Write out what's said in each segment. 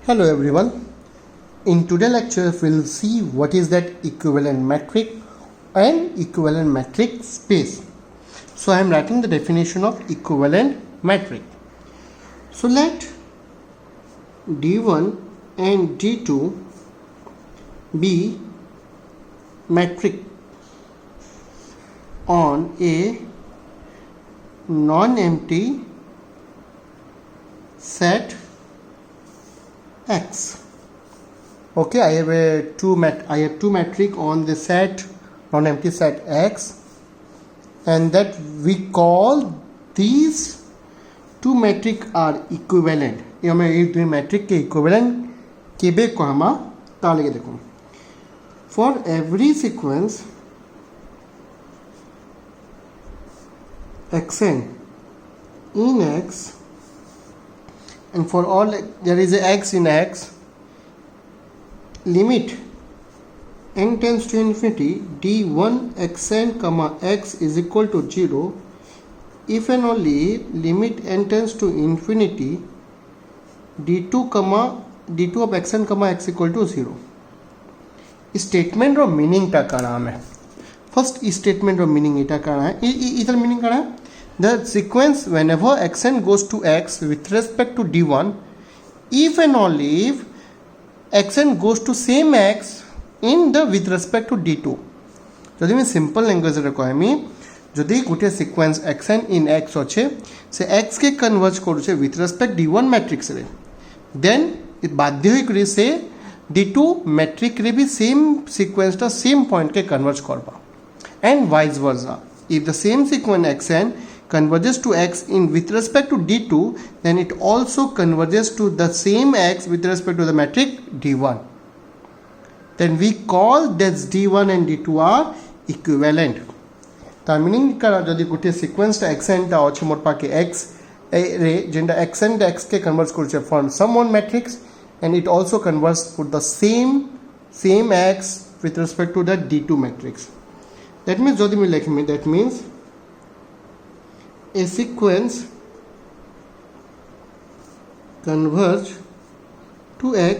Hello everyone. In today's lecture we'll see what is that equivalent metric and equivalent metric space. So I am writing the definition of equivalent metric. So let D1 and D2 be metric on a non-empty set X. Okay, I have two metric on the set non-empty set X, and that we call these two metric are equivalent. ये हमें ये दो metric के equivalent केबे को हमा ताले देखो. For every sequence xn in X, and for all there is a x in X, limit n tends to infinity d1 xn comma x is equal to 0 if and only limit n tends to infinity d2 of xn comma x equal to 0. Statement और meaning टा करा हमें first statement और meaning इटा करा है इधर meaning करा है the sequence whenever xn goes to x with respect to d1 if and only if xn goes to same x in the with respect to d2 যদি আমি সিম্পল ল্যাঙ্গুয়েজে কইমি যদি গোটে সিকোয়েন্স xn in x আছে সে x কে converge করছে with respect d1 matrix রে দেন বাধ্য হই করে সে d2 ম্যাট্রিক রে भी सेम सीक्वेंस टा सेम पॉइंट के कन्वर्ज करबा and vice versa if the same sequence xn converges to x in with respect to d2 then it also converges to the same x with respect to the metric d1, then we call that d1 and d2 are equivalent. तार meaning करा जदि गोटे sequence टा xn टा अछि मोर पाके x रे जेंडा xn टा x के कन्वर्ज करछे from some one matrix and it also converts to the same x with respect to the d2 matrix. That means jodi mi likhmi that means a sequence converge to x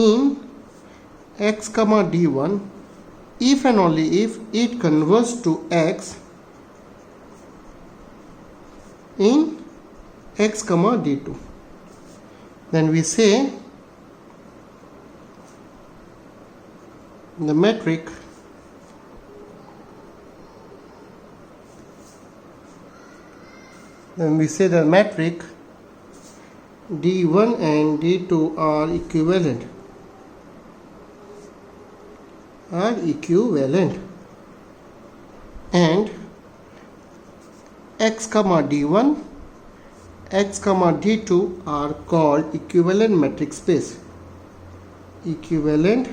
in x comma d1 if and only if it converges to x in x comma d2. Then we say the metric d1 and d2 are equivalent and x comma d1 x comma d2 are called equivalent metric space. Equivalent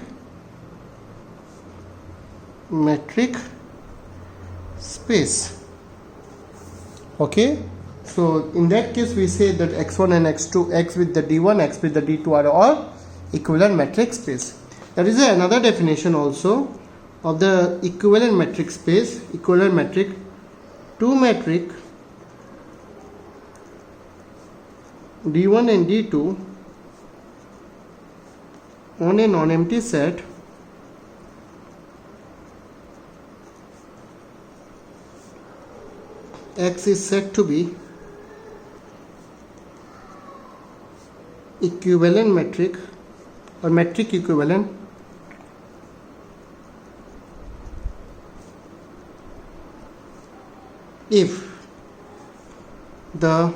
metric space. Okay, so in that case we say that x1 and x2, x with the d1, x with the d2 are all equivalent metric space. There is another definition also of the equivalent metric space. Equivalent metric, two metric d1 and d2 on a non-empty set x is said to be equivalent metric or metric equivalent if the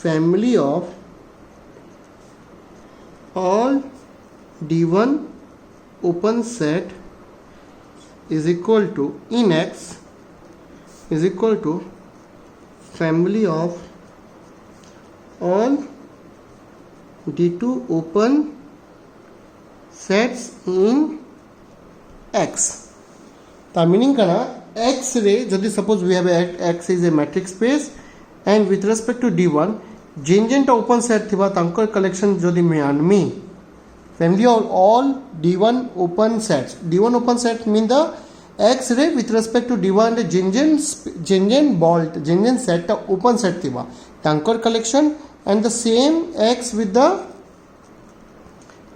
family of all d1 open set is equal to in x is equal to family of all d2 open sets in x. The meaning kana x रे जदि suppose we have x is a metric space and with respect to d1 gen open set थिबा तांकर collection जदि मैं आनमी family of all d1 open sets mean the x रे with respect to d1 gen set open set थिबा तांकर collection and the same x with the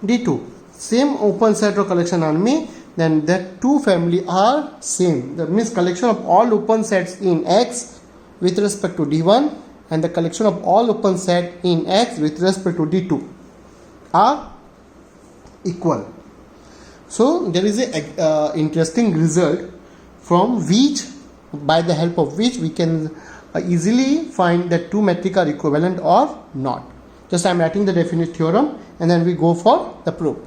D2. Same open set or collection on me, then that two family are same. That means collection of all open sets in X with respect to D1 and the collection of all open set in X with respect to D2 are equal. So there is a interesting result from which, by the help of which we can easily find that two metric are equivalent or not. Just I am writing the definite theorem and then we go for the proof.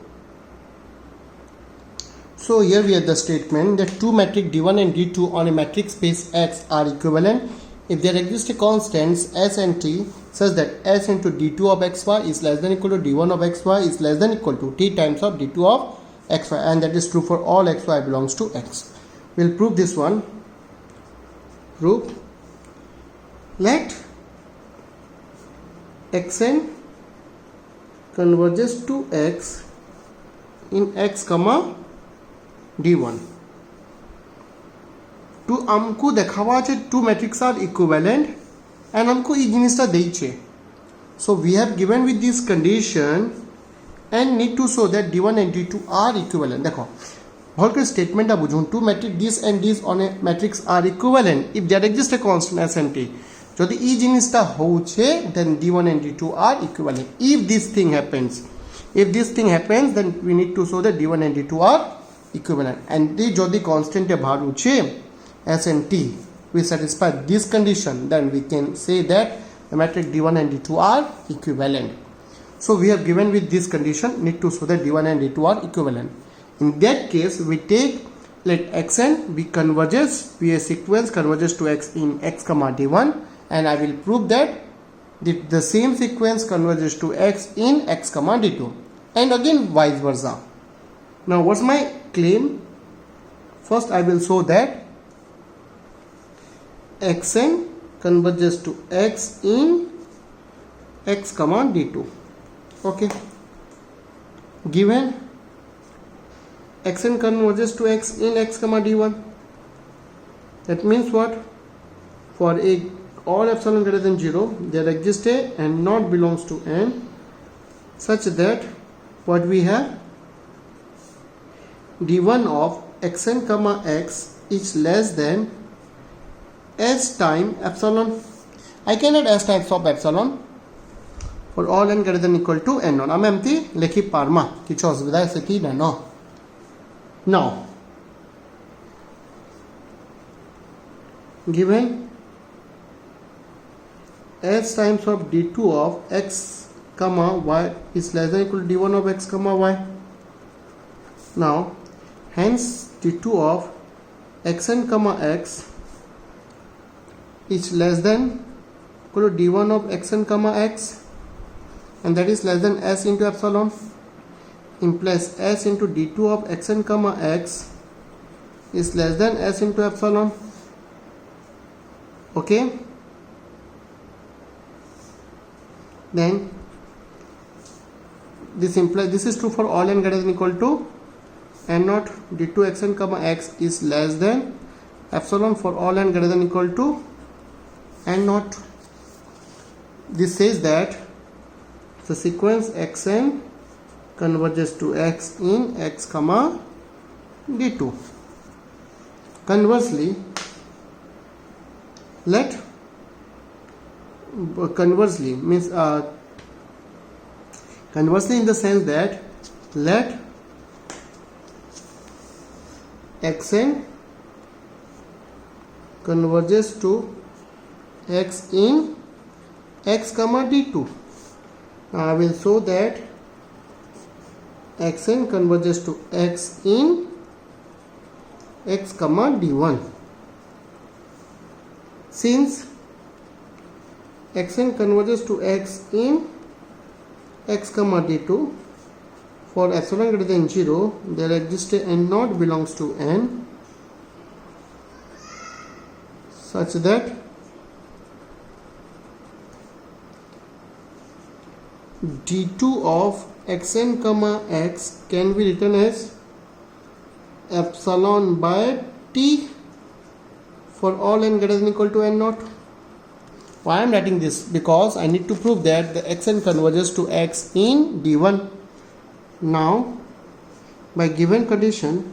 So here we have the statement that two metric D1 and D2 on a metric space X are equivalent if there exists a constants S and T such that S into D2 of XY is less than equal to D1 of XY is less than equal to T times of D2 of XY, and that is true for all XY belongs to X. We'll prove this one. Proof. Let Xn converges to X in X comma D1. To हमको देखावा है two matrices are equivalent and हमको ये जिनिसटा देइछे. So we have given with this condition and need to show that D1 and D2 are equivalent. देखो whole statement टा बुझूं two matrix this and this on a matrix are equivalent if there exists a constant S and T. যদি এই জিনিসটা হচ্ছে then D1 and D2 are equivalent. If this thing happens then we need to show that D1 and D2 are equivalent. And যদি constant এ ভার হচ্ছে S and T we satisfy this condition, then we can say that the matrix D1 and D2 are equivalent. So we have given with this condition need to show that D1 and D2 are equivalent. In that case we take, let Xn be converges, be a sequence converges to X in X comma D1, and I will prove that the same sequence converges to X in X comma D2, and again vice versa. Now what's my claim? First I will show that Xn converges to X in X comma D2. Okay, given Xn converges to X in X comma D1, that means what? For a all epsilon greater than 0 there exists a and not belongs to n such that what we have D1 of Xn comma X is less than S time epsilon. I can add S times of epsilon for all n greater than equal to n. আমি এমতি লেখি পারমা, কিছু অসুবিধা আছে কি না? No. Now given S times of D2 of X comma Y is less than equal to D1 of X comma Y. Now hence D2 of Xn comma X is less than equal to D1 of Xn comma X, and that is less than S into epsilon, implies S into D2 of Xn comma X is less than S into epsilon. Okay, then this implies this is true for all n greater than equal to n naught D2 Xn comma X is less than epsilon for all n greater than equal to n naught. This says that the sequence Xn converges to X in X comma D2. Conversely, let conversely means conversely in the sense that let Xn converges to X in X comma D2. Now I will show that Xn converges to X in X comma D1. Since Xn converges to X in X comma D2, for epsilon greater than 0 there exists a n naught belongs to n such that D2 of Xn comma X can be written as epsilon by T for all n greater than equal to n naught. Why I am writing this? Because I need to prove that the Xn converges to X in D1. Now by given condition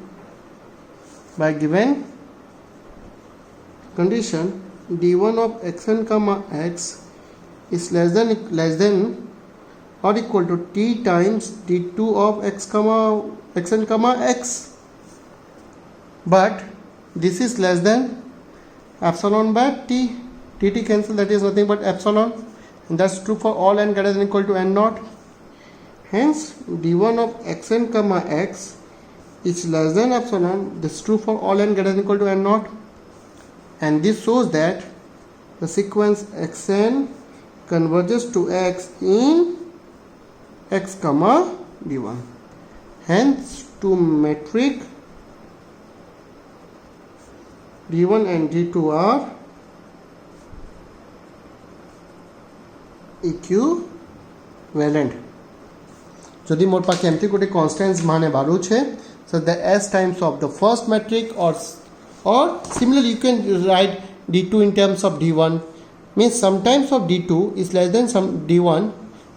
d1 of xn comma x is less than or equal to t times d2 of xn comma x, but this is less than epsilon by t. T cancel, that is nothing but epsilon, and that's true for all n greater than equal to n naught. Hence d1 of xn comma x is less than epsilon. This is true for all n greater than equal to n naught, and this shows that the sequence xn converges to x in x comma d1. Hence two metric d1 and d2 are equivalent. যদি মোর পাখে এমতি গোটে কনস্টান্স মানে বাড়ুছে, so the s times of the first metric or similarly you can write d2 in terms of d1, means sometimes of d2 is less than some d1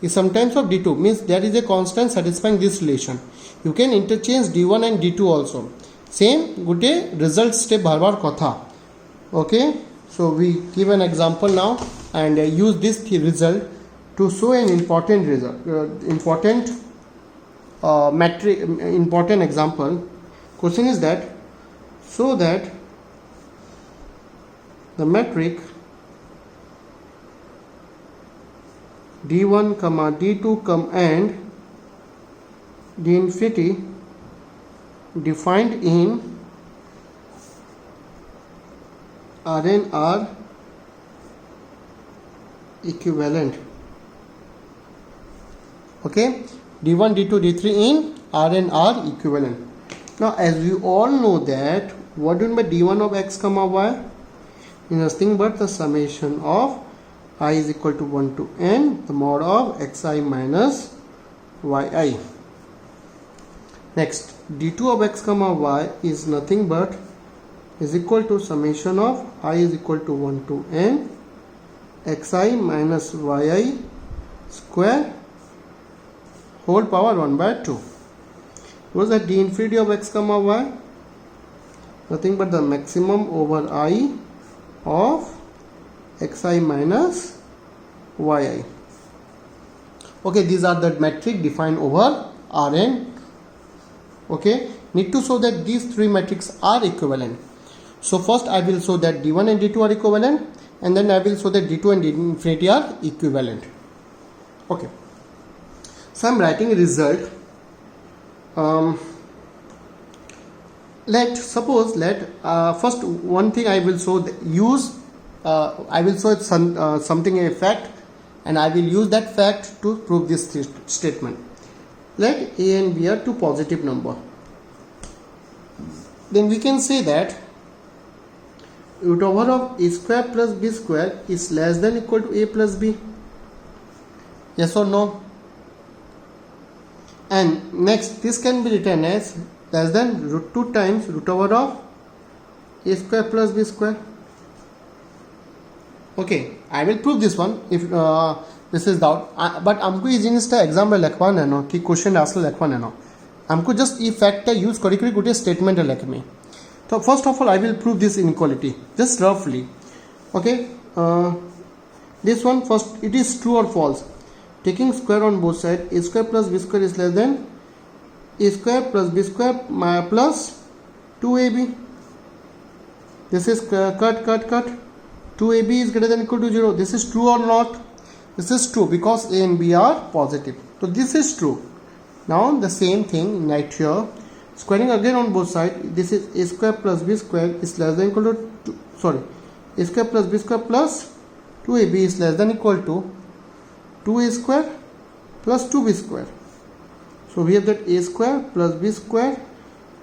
is sometimes of d2, means there is a constant satisfying this relation. You can interchange d1 and d2 also. Same gote result step barbar kotha. Okay, so we give an example now and use this result to show an important result, important example. Question is that so that the metric d1 comma d2 and d infinity defined in Rn are equivalent. Okay, d1 d2 d3 in Rn are equivalent. Now as we all know that what do you mean by d1 of x comma y is nothing but the summation of I is equal to 1 to n the mod of xi minus yi. Next, d2 of x comma y is nothing but is equal to summation of I is equal to 1 to n xi minus yi square whole power 1 by 2. What is that d infinity of x comma y? Nothing but the maximum over I of xi minus yi. Okay, these are the metric defined over Rn. Okay, need to show that these three metrics are equivalent. So first I will show that d1 and d2 are equivalent, and then I will show that d2 and d infinity are equivalent. Okay, so I am writing a result. First one thing I will show I will show something a fact, and I will use that fact to prove this statement. Let a and b are two positive number. Then we can say that root over of a square plus b square is less than equal to a plus b. Yes or no? And next, this can be written as less than root 2 times root over of a square plus b square. Okay, I will prove this one if this is doubt, but हमको ये जिनिसटा exam में लिखवा नेनो कि question answer लिखवा नेनो, हमको just ये फैक्ट यूज करी करी गोटे स्टेटमेंट लिखमी. तो first of all I will prove this inequality just रफली. Okay, this one first it is true or false. Taking square on both sides, a square plus b square is less than a square plus b square plus 2ab. This is cut. 2ab is greater than equal to 0. This is true or not? This is true because a and b are positive. So this is true. Now the same thing right here. Squaring again on both sides. This is a square plus b square is less than equal to a square plus b square plus 2ab is less than equal to 2a square plus 2b square. So we have that a square plus b square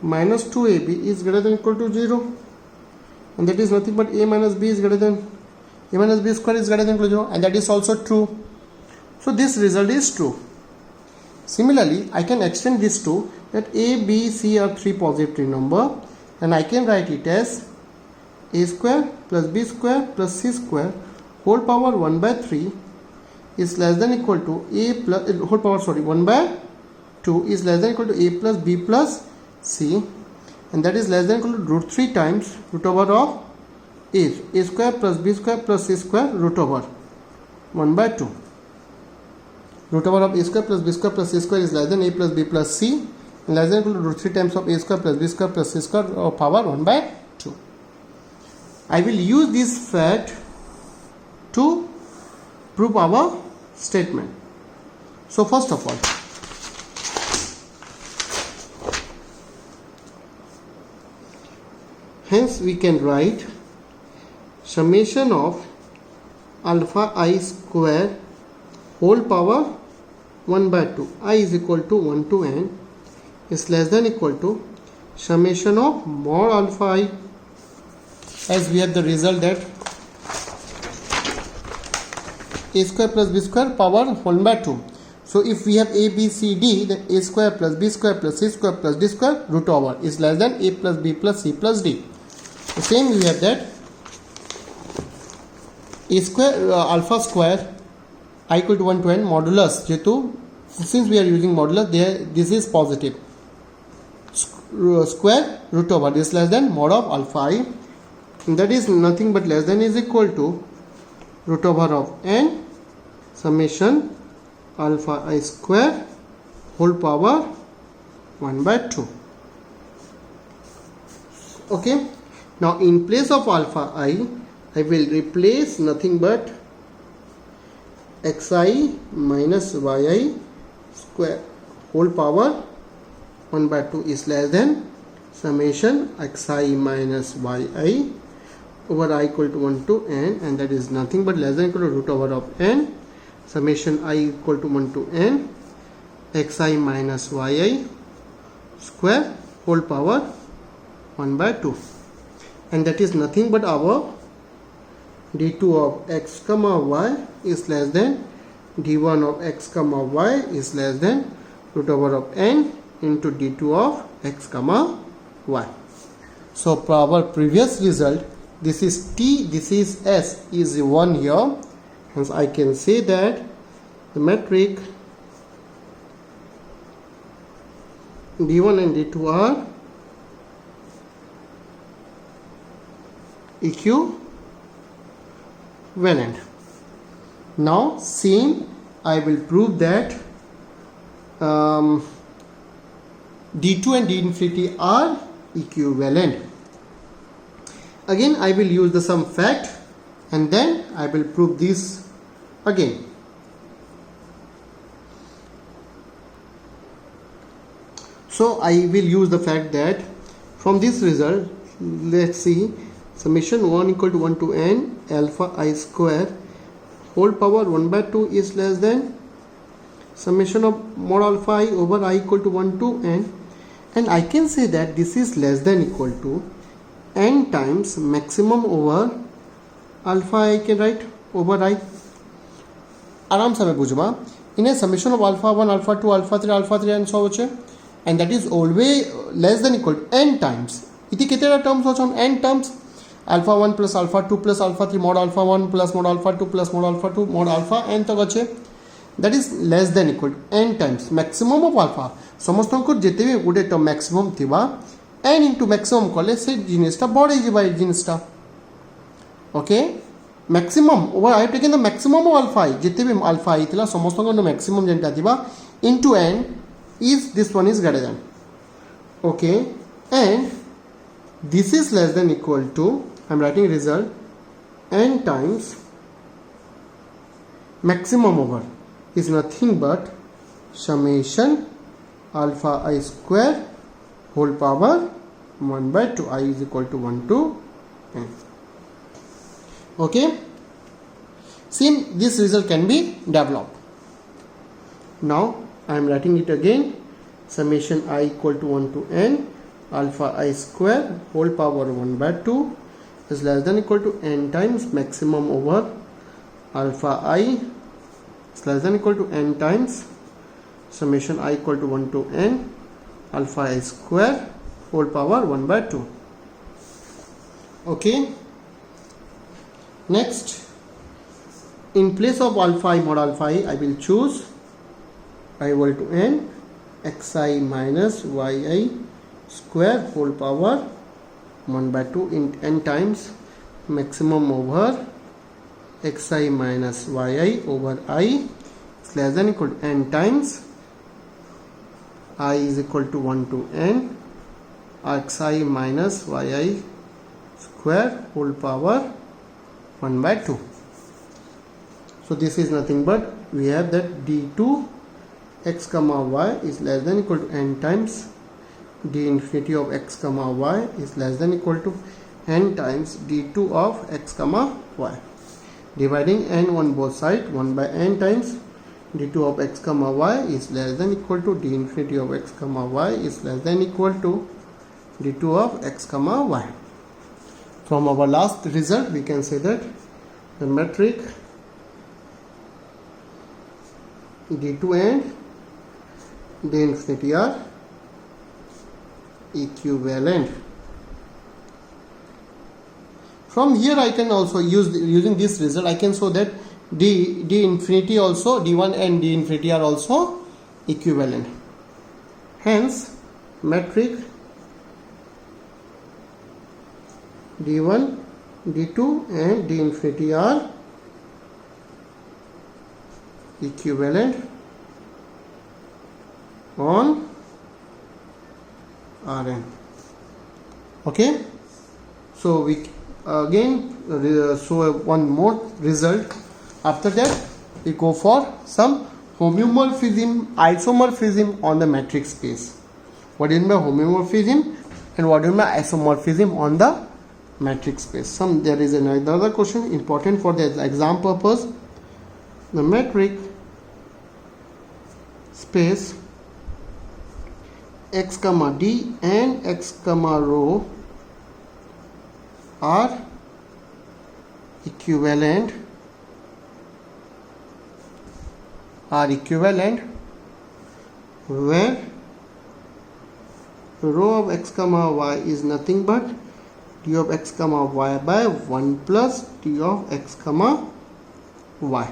minus 2ab is greater than equal to 0, and that is nothing but a minus b is greater than a minus b square is greater than equal to 0, and that is also true. So this result is true. Similarly, I can extend this to that a, b, c are three positive number, and I can write it as a square plus b square plus c square whole power 1 by 3 is less than equal to a plus 1 by 2 is less than equal to a plus b plus c, and that is less than equal to root 3 times root over of a square plus b square plus c square root over 1 by 2. Root over of a square plus b square plus c square is less than a plus b plus c, and less than equal to root 3 times of a square plus b square plus c square power 1 by 2. I will use this fact to prove our statement. So first of all, hence we can write summation of alpha I square whole power 1 by 2, I is equal to 1 to n, is less than equal to summation of mod alpha I, as we have the result that a square plus b square power 1 by 2. So if we have a, b, c, d, then a square plus b square plus c square plus d square root over is less than a plus b plus c plus d. The same we have that a square alpha square I equal to 1 to n modulus jetu, since we are using modulus there, this is positive, square root over is less than mod of alpha I, and that is nothing but less than is equal to root over of n summation alpha I square whole power 1 by 2. Okay, now in place of alpha I will replace nothing but xi minus yi square whole power 1 by 2 is less than summation xi minus yi over I equal to 1 to n, and that is nothing but less than equal to root over of n summation I equal to 1 to n xi minus yi square whole power 1 by 2, and that is nothing but our d2 of x comma y is less than d1 of x comma y is less than root over of n into d2 of x comma y. So for our previous result, this is t, this is s is 1 here, hence I can say that the metric d1 and d2 are equivalent. Now same I will prove that d2 and d infinity are equivalent. Again I will use the sum fact, and then I will prove this again. So I will use the fact that from this result, let's see, summation 1 equal to 1 to n alpha I square whole power 1 by 2 is less than summation of mod alpha I over I equal to 1 to n, and I can say that this is less than equal to n times maximum over alpha I can write over I. आराम से बुझवा इन्हें summation of alpha 1 alpha 2 alpha 3 and so होचे, and that is always less than equal to n times. इति कितने terms होचे n terms, alpha 1 plus alpha 2 plus alpha 3 mod alpha 1 plus mod alpha 2 plus mod alpha 2 mod alpha n तक होचे, that is less than equal to n times maximum of alpha. समस्त को जिते भी गुटे term maximum थिबा n into maximum कले से जिनिसटा बढ़े जिबा जिनिसटा. Okay, maximum over I have taken the maximum of alpha I, जिते भी alpha I थिला समस्त को maximum जेंटा थिबा into n is this one is greater than. Okay, and this is less than equal to, I am writing result n times maximum over is nothing but summation alpha I square whole power 1 by 2, I is equal to 1 to n. Okay, see this result can be developed. Now I am writing it again, summation I equal to 1 to n alpha I square whole power 1 by 2 is less than equal to n times maximum over alpha I is less than equal to n times summation I equal to 1 to n alpha I square whole power 1 by 2. Okay, next in place of alpha I mod alpha I will choose I equal to n xi minus yi square whole power 1 by 2 in n times maximum over xi minus yi over I is less than equal to n times I is equal to 1 to n xi minus yi square whole power 1 by 2. So this is nothing but we have that d2 x comma y is less than equal to n times d infinity of x comma y is less than equal to n times d2 of x comma y. Dividing n on both sides, 1 by n times d2 of x comma y is less than equal to d infinity of x comma y is less than equal to d2 of x comma y. From our last result we can say that the metric d2 and d infinity are equivalent. From here I can also using this result I can show that d infinity also d1 and d infinity are also equivalent. Hence metric d1, d2 and d infinity are equivalent on Rn. Okay, so we again show one more result. After that we go for some homeomorphism, isomorphism on the metric space. What do you mean by homeomorphism and what do you mean by isomorphism on the metric space? There is another question important for the exam purpose. The metric space x comma d and x comma rho are equivalent where rho of x comma y is nothing but d of x comma y by 1 plus d of x comma y.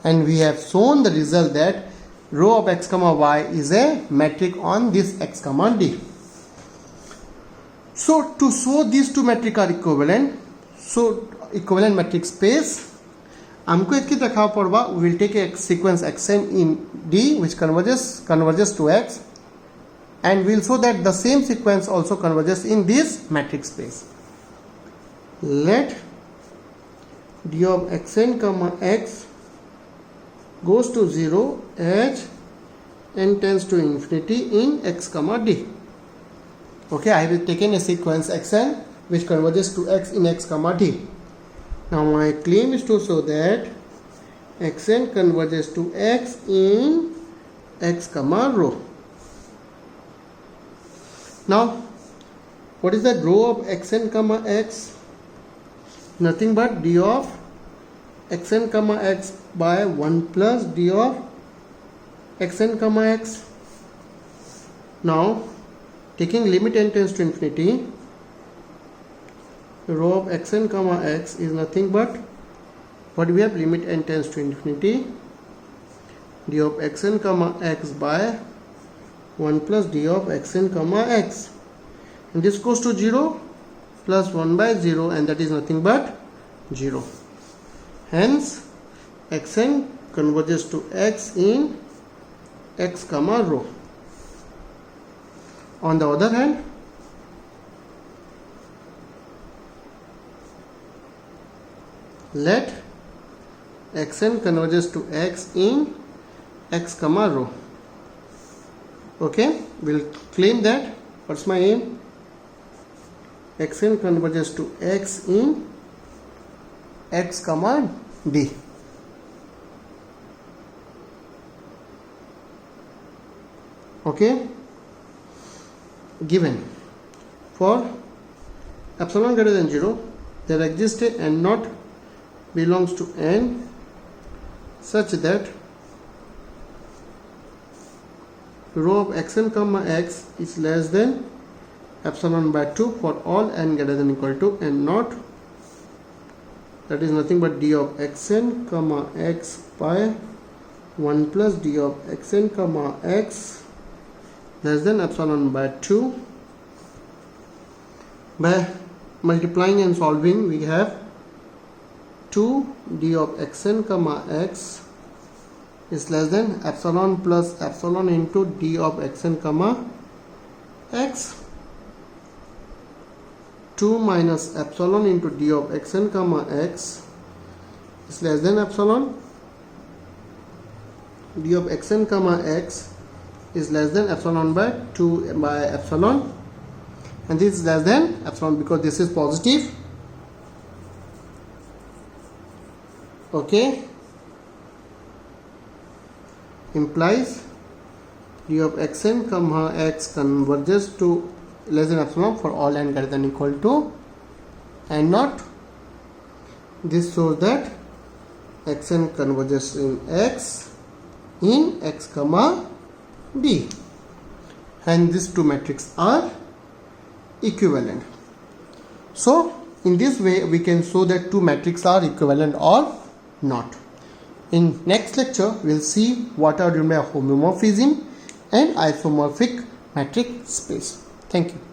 And we have shown the result that rho of x comma y is a metric on this x comma d. So to show these two metric are equivalent, so equivalent metric space हमको इसकी दिखा पड़वा, we will take a sequence xn in D which converges to x, and we will show that the same sequence also converges in this metric space. Let d of xn comma x goes to 0 as n tends to infinity in x comma d. Okay, I have taken a sequence xn which converges to x in x comma d. Now my claim is to show that xn converges to x in x comma rho. Now what is the rho of xn comma x? Nothing but d of xn comma x by 1 plus d of xn comma x. Now taking limit n tends to infinity, rho of xn comma x is nothing but what we have, limit n tends to infinity d of xn comma x by 1 plus d of xn comma x, and this goes to 0 plus 1 by 0, and that is nothing but 0. Hence xn converges to x in x comma rho. On the other hand, let xn converges to x in x comma rho. Okay, we'll claim that. What's my aim? Xn converges to x in x comma d. Okay, given for epsilon greater than 0 there exists a n naught belongs to n such that rho of xn comma x is less than epsilon by 2 for all n greater than equal to n naught, that is nothing but d of xn comma x by 1 plus d of xn comma x less than epsilon by 2. By multiplying and solving, we have 2 d of xn comma x is less than epsilon plus epsilon into d of xn comma x. 2 minus epsilon into d of xn comma x is less than epsilon. D of xn comma x is less than epsilon by 2 by epsilon, and this is less than epsilon because this is positive. Okay, implies d of xn comma x converges to less than epsilon for all n greater than equal to n naught. This shows that xn converges in x comma d, and these two matrices are equivalent. So in this way we can show that two matrices are equivalent or not. In next lecture we will see what are done by homomorphism and isomorphic metric space. Thank you.